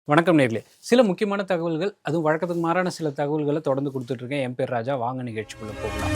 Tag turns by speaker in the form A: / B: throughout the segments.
A: வணக்கம் நேர்களே. சில முக்கியமான தகவல்கள், அதுவும் வழக்கத்துக்கு மாறான சில தகவல்கள தொடர்ந்து குடுத்துட்ருக்கேன். என் பேர் ராஜா. வாங்க நிகழ்ச்சிக்குள்ள போகலாம்.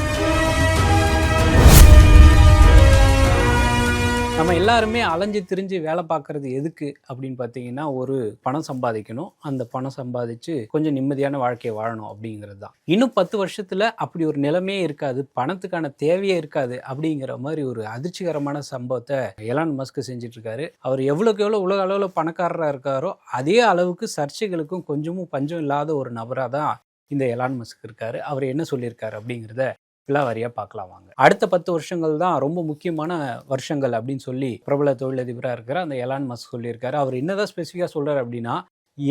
A: நம்ம எல்லாருமே அலைஞ்சு திரிஞ்சு வேலை பார்க்குறது எதுக்கு அப்படின்னு பார்த்தீங்கன்னா, ஒரு பணம் சம்பாதிக்கணும். அந்த பணம் சம்பாதிச்சு கொஞ்சம் நிம்மதியான வாழ்க்கைய வாழணும் அப்படிங்கிறது தான். இன்னும் 10 வருஷத்துல அப்படி ஒரு நிலைமையே இருக்காது. பணத்துக்கான தேவையே இருக்காது. அப்படிங்கிற மாரி ஒரு அதிர்ச்சிகரமான சம்பவத்த எலான் மஸ்க் செஞ்சுட்ருக்காரு. அவர் எவ்வளோக்கு எவ்வளோ உலக அளவுல பணக்காரரா இருக்காரோ, அதே அளவுக்கு சர்ச்சைகளுக்கும் கொஞ்சமும் பஞ்சம் இல்லாத ஒரு நபரா தான் இந்த எலான் மஸ்க் இருக்காரு. அவர் என்ன சொல்லியிருக்காரு அப்படிங்கிறத விலாவாரியா பார்க்கலாம் வாங்க. அடுத்த 10 வருஷங்கள் தான் ரொம்ப முக்கியமான வருஷங்கள் அப்படின்னு சொல்லி பிரபல தொழிலதிபரா இருக்கிற அந்த எலான் மஸ்க் சொல்லியிருக்காரு. அவர் என்னதான் ஸ்பெசிஃபிக்கா சொல்றாரு அப்படின்னா,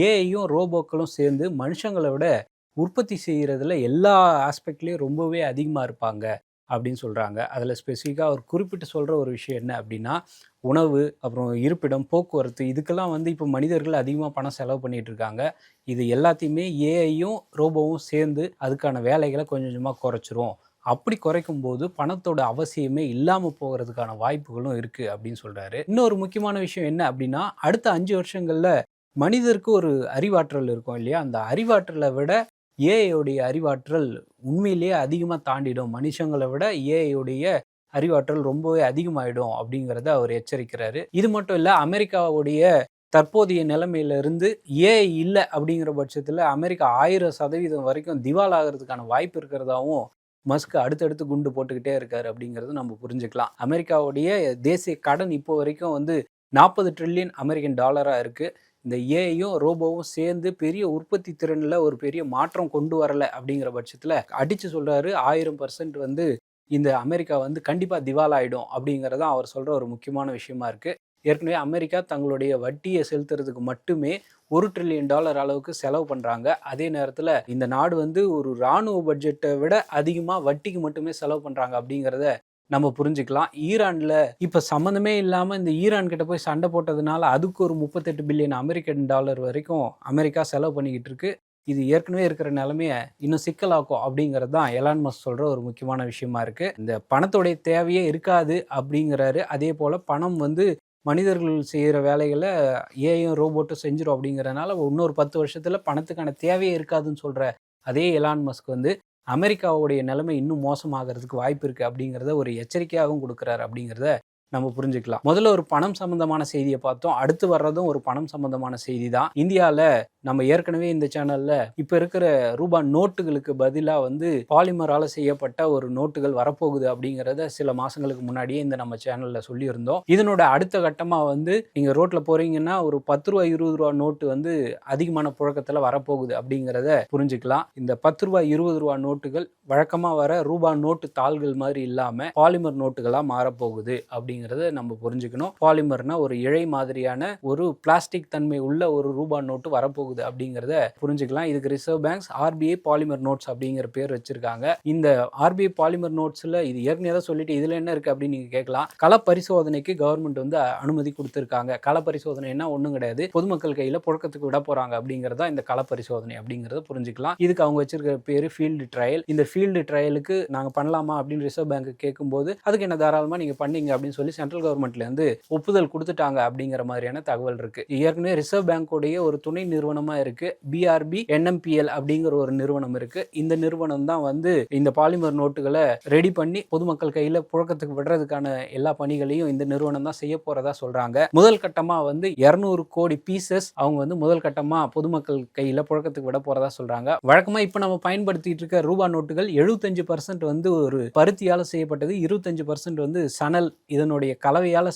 A: ஏஐயும் ரோபோக்களும் சேர்ந்து மனுஷங்கள விட உற்பத்தி செய்றதுல எல்லா ஆஸ்பெக்ட்லயும் ரொம்பவே அதிகமா இருப்பாங்க அப்படின்னு சொல்றாங்க. அதில ஸ்பெசிஃபிக்கா அவர் குறிப்பிட்டு சொல்ற ஒரு விஷயம் என்ன அப்படின்னா, உணவு, அப்புறம் இருப்பிடம், போக்குவரத்து இதுக்கெல்லாம் வந்து இப்போ மனிதர்கள் அதிகமா பணம் செலவு பண்ணிட்டு இருக்காங்க. இது எல்லாத்தையுமே ஏஐயும், ரோபோவும் சேர்ந்து அதுக்கான வேலைகள கொஞ்சம் கொஞ்சமா குறைச்சிரும். அப்படி குறைக்கும்போது பணத்தோட அவசியமே இல்லாம போகறதுக்கான வாய்ப்புகளும் இருக்கு அப்படின்னு சொல்றாரு. இன்னொரு முக்கியமான விஷயம் என்ன அப்படின்னா, அடுத்த 5 வருஷங்கள்ல மனிதருக்கு ஒரு அறிவாற்றல் இருக்கும் இல்லையா? அந்த அறிவாற்றல விட ஏஐ உடைய அறிவாற்றல் உண்மையிலேயே அதிகமா தாண்டிடும். மனுஷங்கள விட ஏஐ உடைய அறிவாற்றல் ரொம்பவே அதிகமாயிடும் அப்படிங்கிறத அவர் எச்சரிக்கிறாரு. இது மட்டும் இல்ல, அமெரிக்காவுடைய தற்போதைய நிலைமையில இருந்து ஏஐ இல்ல அப்படிங்கிற பட்சத்துல அமெரிக்கா 1000% வரைக்கும் திவால் ஆகுறதுக்கான வாய்ப்பு இருக்கிறதாவும் மஸ்க் அடுத்தடுத்து குண்டு போட்டுக்கிட்டே இருக்காரு அப்படிங்கிறது நம்ம புரிஞ்சுக்கலாம். அமெரிக்காவுடைய தேசிய கடன் இப்போ வரைக்கும் வந்து 40 ட்ரில்லியன் அமெரிக்கன் டாலரா இருக்கு. இந்த ஏஐயும் ரோபோவும் சேர்ந்து பெரிய உற்பத்தி திறன்ல ஒரு பெரிய மாற்றம் கொண்டு வரல அப்படிங்கிற பட்சத்துல அடிச்சு சொல்றாரு 1000% வந்து இந்த அமெரிக்கா வந்து கண்டிப்பா திவால் ஆயிடும் அப்படிங்கிறது அவர் சொல்ற ஒரு முக்கியமான விஷயமா இருக்கு. ஏற்கனவே அமெரிக்கா தங்களுடைய வட்டியை செலுத்துறதுக்கு மட்டுமே $1 ட்ரில்லியன் அளவுக்கு செலவு பண்றாங்க. அதே நேரத்துல இந்த நாடு வந்து ஒரு ராணுவ பட்ஜெட்டை விட அதிகமா வட்டிக்கு மட்டுமே செலவு பண்றாங்க அப்படிங்கிறத நம்ம புரிஞ்சுக்கலாம். ஈரான்ல இப்ப சம்மந்தமே இல்லாம இந்த ஈரான் கிட்ட போய் சண்டை போட்டதுனால அதுக்கு ஒரு 38 பில்லியன் அமெரிக்கன் டாலர் வரைக்கும் அமெரிக்கா செலவு பண்ணிக்கிட்டு இருக்கு. இது ஏற்கனவே இருக்கிற நிலைமைய இன்னும் சிக்கலாக்கும் அப்படிங்கிறது தான் எலான் மஸ்க் சொல்ற ஒரு முக்கியமான விஷயமா இருக்கு. இந்த பணத்தோடைய தேவையே இருக்காது அப்படிங்கிறாரு. அதே போல பணம் வந்து மனிதர்கள் செய்கிற வேலைகளை ஏஐயும் ரோபோட்டும் செஞ்சிடும் அப்படிங்கிறனால இன்னொரு 10 வருஷத்துல பணத்துக்கான தேவையே இருக்காதுன்னு சொல்ற அதே எலான் மஸ்க் வந்து அமெரிக்காவுடைய நிலைமை இன்னும் மோசமாகறதுக்கு வாய்ப்பு இருக்கு அப்படிங்கிறத ஒரு எச்சரிக்கையாகவும் கொடுக்குறாரு அப்படிங்கிறத நம்ம புரிஞ்சுக்கலாம். முதல்ல ஒரு பணம் சம்பந்தமான செய்தியை பார்த்தோம். அடுத்து வர்றதும் ஒரு பணம் சம்பந்தமான செய்தி தான். இந்தியாவில் நம்ம ஏற்கனவே இந்த சேனல்ல இப்ப இருக்கிற ரூபாய் நோட்டுகளுக்கு பதிலா வந்து பாலிமரால செய்யப்பட்ட ஒரு நோட்டுகள் வரப்போகுது அப்படிங்கிறத சில மாசங்களுக்கு முன்னாடியே இந்த நம்ம சேனல்ல சொல்லியிருந்தோம். இதனோட அடுத்த கட்டமா வந்து நீங்க ரோட்ல போறீங்கன்னா ஒரு 10 ரூபாய் 20 ரூபாய் நோட்டு வந்து அதிகமான புழக்கத்துல வரப்போகுது அப்படிங்கிறத புரிஞ்சுக்கலாம். இந்த 10 ரூபாய் 20 ரூபாய் நோட்டுகள் வழக்கமா வர ரூபாய் நோட்டு தாள்கள் மாதிரி இல்லாம பாலிமர் நோட்டுகளா மாறப்போகுது அப்படிங்கிறத நம்ம புரிஞ்சுக்கணும். பாலிமர்னா ஒரு இழை மாதிரியான ஒரு பிளாஸ்டிக் தன்மை உள்ள ஒரு ரூபாய் நோட்டு வரப்போகுது அப்படிங்கிறத புரிஞ்சுக்கலாம். இதுக்கு reserve banks RBI polymer notes அப்படிங்கிற பேர் வச்சிருக்காங்க. இந்த ஆர்பிஐ பாலிமர் நோட்ஸ்ல இது ஏற்கனவே சொல்லிட்டு இதுல என்ன இருக்கு அப்படின்னு நீங்க கேட்கலாம். கள பரிசோதனைக்கு கவர்மெண்ட் வந்து அனுமதி கொடுத்திருக்காங்க. கள பரிசோதனைன்னா ஒண்ணும் கிடையாது, பொதுமக்கள் கையில புழக்கத்துக்கு விட போறாங்க அப்படிங்கறதா இந்த கள பரிசோதனை அப்படிங்கறத புரிஞ்சுக்கலாம். இதுக்கு அவங்க வச்சிருக்கிற பேரு ஃபீல்டு ட்ரையல். இந்த ஃபீல்டு ட்ரையலுக்கு நாங்க பண்ணலாமா அப்படின்னு ரிசர்வ் பேங்க் கேட்கும்போது அதுக்கு என்ன தாராளமா நீங்க பண்ணீங்க அப்படின்னு சொல்லி சென்ட்ரல் கவர்மெண்ட்ல இருந்து ஒப்புதல் கொடுத்துட்டாங்க அப்படிங்கிற மாதிரியான தகவல் இருக்கு. ஏற்கனவே ரிசர்வ் பேங்கோடைய ஒரு துணை நிறுவனமா இருக்கு பிஆர்பி என்எம்பிஎல் அப்படிங்கிற ஒரு நிறுவனம் இருக்கு. இந்த நிறுவனம் தான் வந்து இந்த பாலிமர் நோட்டுகளை ரெடி பண்ணி பொதுமக்கள் கையில புழக்கத்துக்கு விடுறதுக்கான எல்லா பணிகளையும் இந்த நிறுவனம் தான் செய்ய போறதா சொல்றாங்க. முதல் கட்டமா வந்து 200 கோடி பீசஸ் அவங்க வந்து முதல் கட்டமா பொதுமக்கள் கையில புழக்கத்துக்கு விட போறதா சொல்றாங்க. வழக்கமா இப்ப நம்ம பயன்படுத்திட்டு இருக்க ரூபாய் நோட்டுகள் 75% வந்து ஒரு பருத்தியால செய்யப்பட்டது, 25% வந்து சணல் இதனுடைய கலவையால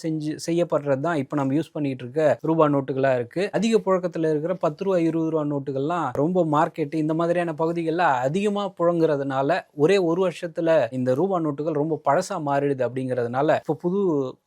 A: செய்யப்படுறது தான் இப்ப நம்ம யூஸ் பண்ணிட்டு இருக்க ரூபாய் நோட்டுகளா இருக்கு. அதிக புழக்கத்துல இருக்கிற 10 ரூபாய் 20 ரூபாய் நோட்டுகள்லாம் ரொம்ப மார்க்கெட் இந்த மாதிரியான பகுதிகளில் அதிகமா புழங்குறதுனால ஒரே ஒரு வருஷத்துல இந்த ரூபாய் நோட்டுகள் ரொம்ப பழசா மாறிடுது அப்படிங்கிறதுனால இப்போ புது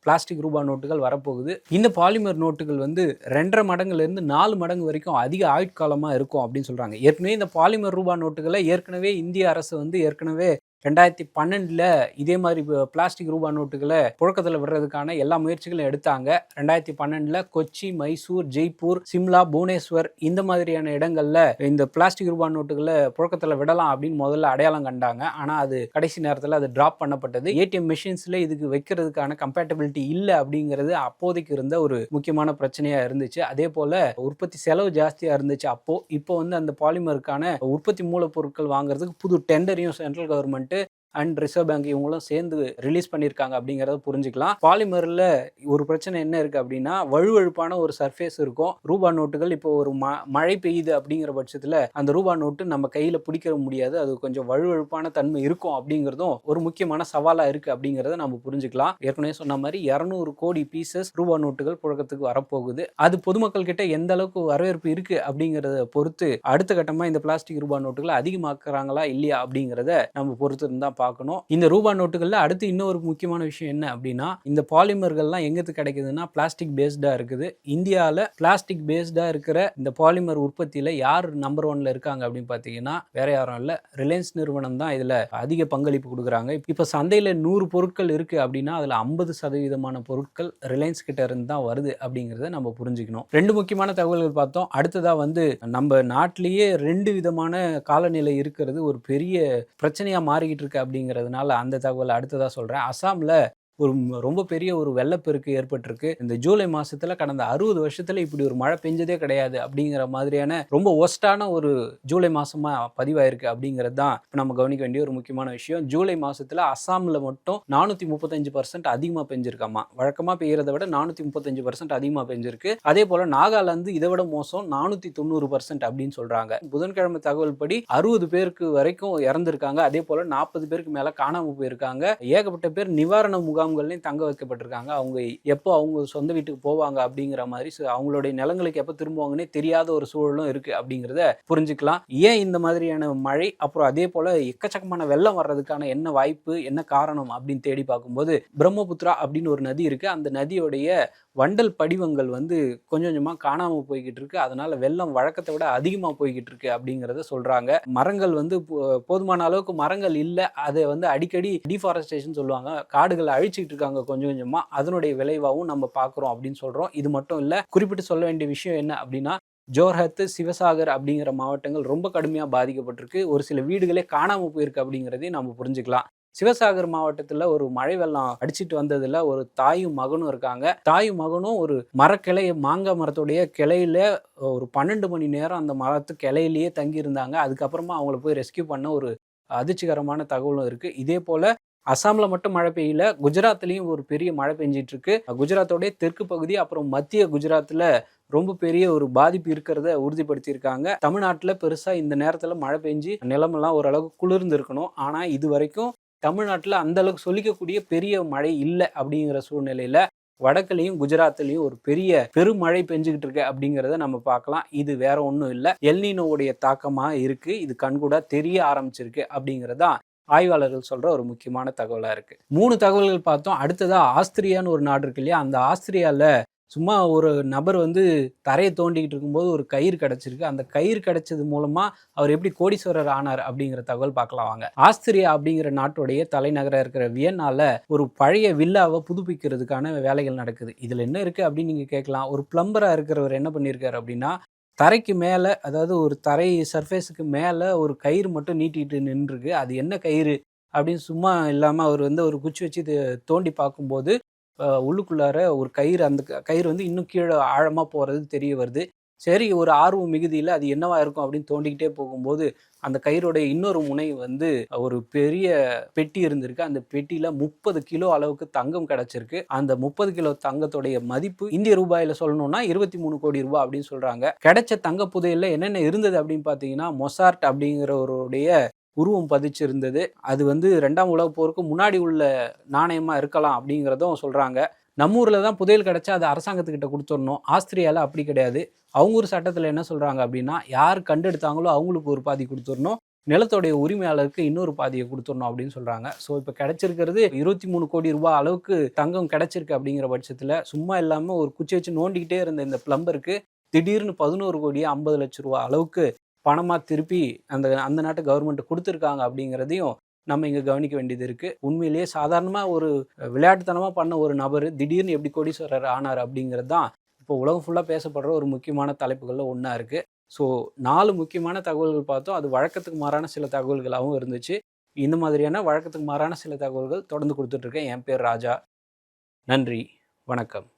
A: பிளாஸ்டிக் ரூபாய் நோட்டுகள் வரப்போகுது. இந்த பாலிமர் நோட்டுகள் வந்து 2.5 மடங்குல இருந்து 4 மடங்கு வரைக்கும் அதிக ஆயுட்காலமா இருக்கும் அப்படின்னு சொல்றாங்க. ஏற்கனவே இந்த பாலிமர் ரூபாய் நோட்டுகளை ஏற்கனவே இந்திய அரசு வந்து ஏற்கனவே 2012 இதே மாதிரி பிளாஸ்டிக் ரூபா நோட்டுகளை புழக்கத்தில் விடுறதுக்கான எல்லா முயற்சிகளும் எடுத்தாங்க. 2012 கொச்சி, மைசூர், ஜெய்ப்பூர், சிம்லா, புவனேஸ்வர் இந்த மாதிரியான இடங்கள்ல இந்த பிளாஸ்டிக் ரூபா நோட்டுகளை புழக்கத்தில் விடலாம் அப்படின்னு முதல்ல அடையாளம் கண்டாங்க. ஆனா அது கடைசி நேரத்தில் அது டிராப் பண்ணப்பட்டது. ஏடிஎம் மிஷின்ஸ்ல இதுக்கு வைக்கிறதுக்கான கம்பேட்டபிலிட்டி இல்லை அப்படிங்கிறது அப்போதைக்கு இருந்த ஒரு முக்கியமான பிரச்சனையா இருந்துச்சு. அதே போல உற்பத்தி செலவு ஜாஸ்தியா இருந்துச்சு. இப்போ வந்து அந்த பாலிமருக்கான உற்பத்தி மூலப்பொருட்கள் வாங்குறதுக்கு புது டெண்டரையும் central government and reserve bank இவங்களும் சேர்ந்து ரிலீஸ் பண்ணியிருக்காங்க அப்படிங்கிறத புரிஞ்சுக்கலாம். பாலிமரில் ஒரு பிரச்சனை என்ன இருக்குது அப்படின்னா, வழுவழுப்பான ஒரு சர்ஃபேஸ் இருக்கும். ரூபா நோட்டுகள் இப்போ ஒரு மழை பெய்யுது அப்படிங்கிற பட்சத்தில் அந்த ரூபா நோட்டு நம்ம கையில் பிடிக்க முடியாது. அது கொஞ்சம் வழுவழுப்பான தன்மை இருக்கும் அப்படிங்கிறதும் ஒரு முக்கியமான சவாலாக இருக்குது அப்படிங்கிறத நம்ம புரிஞ்சுக்கலாம். ஏற்கனவே சொன்ன மாதிரி 200 கோடி பீசஸ் ரூபா நோட்டுகள் புழக்கத்துக்கு வரப்போகுது. அது பொதுமக்கள் கிட்ட எந்த அளவுக்கு வரவேற்பு இருக்குது அப்படிங்கிறத பொறுத்து அடுத்த கட்டமாக இந்த பிளாஸ்டிக் ரூபா நோட்டுகளை அதிகமாக்குறாங்களா இல்லையா அப்படிங்கிறத நம்ம பொறுத்து இருந்தால் பார்க்கணும். இந்த ரூபா நோட்டுகள்ல அடுத்து இன்னொரு முக்கியமான விஷயம் என்ன அப்படின்னா, இந்த பாலிமர்கள்லாம் எங்கத்து கிடைக்குதுன்னா பிளாஸ்டிக் பேஸ்டா இருக்குது. இந்தியாவில் பிளாஸ்டிக் பேஸ்டா இருக்கிற இந்த பாலிமர் உற்பத்தியில யார் நம்பர் 1ல இருக்காங்க அப்படின்னு பார்த்தீங்கன்னா வேற யாரும் இல்லை, ரிலையன்ஸ் நிறுவனம் தான் இதுல அதிக பங்களிப்பு கொடுக்குறாங்க. இப்போ சந்தையில் 100 பொருட்கள் இருக்கு அப்படின்னா அதில் 50% பொருட்கள் ரிலையன்ஸ் கிட்ட இருந்து தான் வருது அப்படிங்கிறத நம்ம புரிஞ்சுக்கணும். 2 முக்கியமான தகவல்கள் பார்த்தோம். அடுத்ததா வந்து நம்ம நாட்டிலேயே 2 விதமான காலநிலை இருக்கிறது ஒரு பெரிய பிரச்சனையா மாறிக்கிட்டு இருக்கு அப்படிங்கிறதுனால அந்த தகவலை அடுத்ததாக சொல்கிறேன். அசாமில் ரொம்ப பெரிய ஒரு வெள்ளப்பெருக்கு ஏற்பட்டிருக்கு. இந்த ஜூலை மாசத்துல கடந்த 60 வருஷத்துல இப்படி ஒரு மழை பெஞ்சதே கிடையாது அப்படிங்கிற மாதிரியான ரொம்ப ஒஸ்டான ஒரு ஜூலை மாசமா பதிவாயிருக்கு அப்படிங்கிறது தான் இப்போ நம்ம கவனிக்க வேண்டிய ஒரு முக்கியமான விஷயம். ஜூலை மாசத்துல அசாம்ல மட்டும் 435% அதிகமா பெஞ்சிருக்காமா. வழக்கமா பெய்யறதை விட 435% அதிகமா பெஞ்சிருக்கு. அதே போல நாகாலாந்து இதை விட மோசம் 490% அப்படின்னு சொல்றாங்க. புதன்கிழமை தகவல் படி 60 பேருக்கு வரைக்கும் இறந்திருக்காங்க. அதே போல 40 பேருக்கு மேல காணாம போயிருக்காங்க. ஏகப்பட்ட பேர் நிவாரண முகாம்கள்லையும் தங்க வைக்கப்பட்டிருக்காங்க. அவங்க எப்போ அவங்க சொந்த வீட்டுக்கு போவாங்க அப்படிங்கிற மாதிரி அவங்களுடைய நிலங்களுக்கு எப்போ திரும்புவாங்கன்னே தெரியாத ஒரு சூழலும் இருக்கு அப்படிங்கிறத புரிஞ்சுக்கலாம். ஏன் இந்த மாதிரியான மழை, அப்புறம் அதே போல எக்கச்சக்கமான வெள்ளம் வர்றதுக்கான என்ன வாய்ப்பு, என்ன காரணம் அப்படின்னு தேடி பார்க்கும்போது பிரம்மபுத்திரா அப்படின்னு ஒரு நதி இருக்கு. அந்த நதியோடைய வண்டல் படிவங்கள் வந்து கொஞ்சம் கொஞ்சமா காணாம போய்கிட்டு இருக்கு. அதனால வெள்ளம் வழக்கத்தை விட அதிகமா போய்கிட்டு இருக்கு அப்படிங்கிறத சொல்றாங்க. மரங்கள் வந்து போதுமான அளவுக்கு மரங்கள் இல்லை. அதை வந்து அடிக்கடி டிஃபாரஸ்டேஷன் சொல்லுவாங்க. காடுகளை அழிச்சிட்டு இருக்காங்க கொஞ்சம் கொஞ்சமா. அதனுடைய விளைவாகவும் நம்ம பார்க்குறோம் அப்படின்னு சொல்றோம். இது மட்டும் இல்லை, குறிப்பிட்டு சொல்ல வேண்டிய விஷயம் என்ன அப்படின்னா, ஜோர்ஹத், சிவசாகர் அப்படிங்கிற மாவட்டங்கள் ரொம்ப கடுமையாக பாதிக்கப்பட்டிருக்கு. ஒரு சில வீடுகளே காணாமல் போயிருக்கு அப்படிங்கிறதையும் நம்ம புரிஞ்சுக்கலாம். சிவசாகர் மாவட்டத்தில் ஒரு மழை வெள்ளம் அடிச்சிட்டு வந்ததுல ஒரு தாயும் மகனும் இருக்காங்க. தாயும் மகனும் ஒரு மரக்கிளை, மாங்காய் மரத்துடைய கிளையில ஒரு 12 மணி நேரம் அந்த மரத்து கிளையிலேயே தங்கி இருந்தாங்க. அதுக்கப்புறமா அவங்கள போய் ரெஸ்கியூ பண்ண ஒரு அதிர்ச்சிகரமான தகவலும் இருக்கு. இதே போல அசாம்ல மட்டும் மழை பெய்யல, குஜராத்லயும் ஒரு பெரிய மழை பெஞ்சிட்டு இருக்கு. குஜராத்தோடைய தெற்கு பகுதி அப்புறம் மத்திய குஜராத்ல ரொம்ப பெரிய ஒரு பாதிப்பு இருக்கிறத உறுதிப்படுத்தியிருக்காங்க. தமிழ்நாட்டில் பெருசா இந்த நேரத்துல மழை பெஞ்சு நிலமெல்லாம் ஓரளவுக்கு குளிர்ந்து இருக்கணும். ஆனா இது வரைக்கும் தமிழ்நாட்டில் அந்த அளவுக்கு சொல்லிக்கக்கூடிய பெரிய மழை இல்லை அப்படிங்கிற சூழ்நிலையில வடக்குலையும் குஜராத்லையும் ஒரு பெரிய பெருமழை பெஞ்சுக்கிட்டு இருக்கு அப்படிங்கிறத நம்ம பார்க்கலாம். இது வேற ஒன்றும் இல்லை, எல்னினோவுடைய தாக்கமாக இருக்கு. இது கண்கூடா தெரிய ஆரம்பிச்சிருக்கு அப்படிங்கிறதா ஆய்வாளர்கள் சொல்ற ஒரு முக்கியமான தகவலா இருக்கு. 3 தகவல்கள் பார்த்தோம். அடுத்ததா ஆஸ்திரியான்னு ஒரு நாடு இருக்கு இல்லையா, அந்த ஆஸ்திரியால சும்மா ஒரு நபர் வந்து தரையை தோண்டிக்கிட்டு இருக்கும்போது ஒரு கயிறு கிடைச்சிருக்கு. அந்த கயிறு கிடைச்சது மூலமா அவர் எப்படி கோடீஸ்வரர் ஆனார் அப்படிங்கிற தகவல் பார்க்கலாம் வாங்க. ஆஸ்திரியா அப்படிங்கிற நாட்டுடைய தலைநகராக இருக்கிற வியன்னால ஒரு பழைய வில்லாவை புதுப்பிக்கிறதுக்கான வேலைகள் நடக்குது. இதுல என்ன இருக்கு அப்படின்னு நீங்க கேட்கலாம். ஒரு பிளம்பரா இருக்கிறவர் என்ன பண்ணியிருக்காரு அப்படின்னா, தரைக்கு மேலே, அதாவது ஒரு தரை சர்ஃபேஸுக்கு மேலே ஒரு கயிறு மட்டும் நீட்டிட்டு நின்றுருக்கு. அது என்ன கயிறு அப்படின்னு சும்மா இல்லாமல் அவர் வந்து ஒரு குச்சி வச்சு தோண்டி பார்க்கும்போது உள்ளுக்குள்ளார ஒரு கயிறு, அந்த கயிறு வந்து இன்னும் கீழே ஆழமாக போகிறது தெரிய வருது. சரி, ஒரு ஆர்வம் மிகுதியில் அது என்னவா இருக்கும் அப்படின்னு தோண்டிக்கிட்டே போகும்போது அந்த கயிறுடைய இன்னொரு முனை வந்து ஒரு பெரிய பெட்டி இருந்திருக்கு. அந்த பெட்டியில 30 கிலோ அளவுக்கு தங்கம் கிடைச்சிருக்கு. அந்த 30 கிலோ தங்கத்துடைய மதிப்பு இந்திய ரூபாயில சொல்லணும்னா 23 கோடி ரூபாய் அப்படின்னு சொல்றாங்க. கிடைச்ச தங்க புதையல்ல என்னென்ன இருந்தது அப்படின்னு பார்த்தீங்கன்னா, மொசார்ட் அப்படிங்கிறவருடைய உருவம் பதிச்சிருந்தது. அது வந்து 2ஆம் உலக போருக்கு முன்னாடி உள்ள நாணயமா இருக்கலாம் அப்படிங்கிறதும் சொல்றாங்க. நம்ம ஊரில் தான் புதையல் கிடைச்சா அது அரசாங்கத்துக்கிட்ட கொடுத்துடணும். ஆஸ்திரியாவில் அப்படி கிடையாது. அவங்க ஒரு சட்டத்தில் என்ன சொல்கிறாங்க அப்படின்னா, யார் கண்டெடுத்தாங்களோ அவங்களுக்கு ஒரு பாதி கொடுத்துடணும், நிலத்தோடைய உரிமையாளருக்கு இன்னொரு பாதியை கொடுத்துடணும் அப்படின்னு சொல்கிறாங்க. ஸோ இப்போ கிடைச்சிருக்கிறது 23 கோடி ரூபாய் அளவுக்கு தங்கம் கிடைச்சிருக்கு. அப்படிங்கிற பட்சத்தில் சும்மா இல்லாமல் ஒரு குச்சி வச்சு நோண்டிக்கிட்டே இருந்த இந்த பிளம்பருக்கு திடீர்னு 11 கோடி 50 லட்சம் ரூபாய் அளவுக்கு பணமாக திருப்பி அந்த நாட்டு கவர்மெண்ட் கொடுத்துருக்காங்க அப்படிங்கிறதையும் நம்ம இங்கே கவனிக்க வேண்டியது இருக்குது. உண்மையிலேயே சாதாரணமாக ஒரு விளையாட்டுத்தனமாக பண்ண ஒரு நபர் திடீர்னு எப்படி கோடீஸ்வரர் ஆனார் அப்படிங்கிறது தான் இப்போ உலகம் ஃபுல்லாக பேசப்படுற ஒரு முக்கியமான தலைப்புகளில் ஒன்றா இருக்குது. ஸோ 4 முக்கியமான தகவல்கள் பார்த்தோம். அது வழக்கத்துக்கு மாறான சில தகவல்களாகவும் இருந்துச்சு. இந்த மாதிரியான வழக்கத்துக்கு மாறான சில தகவல்கள் தொடர்ந்து கொடுத்துட்ருக்கேன். என் பேர் ராஜா. நன்றி. வணக்கம்.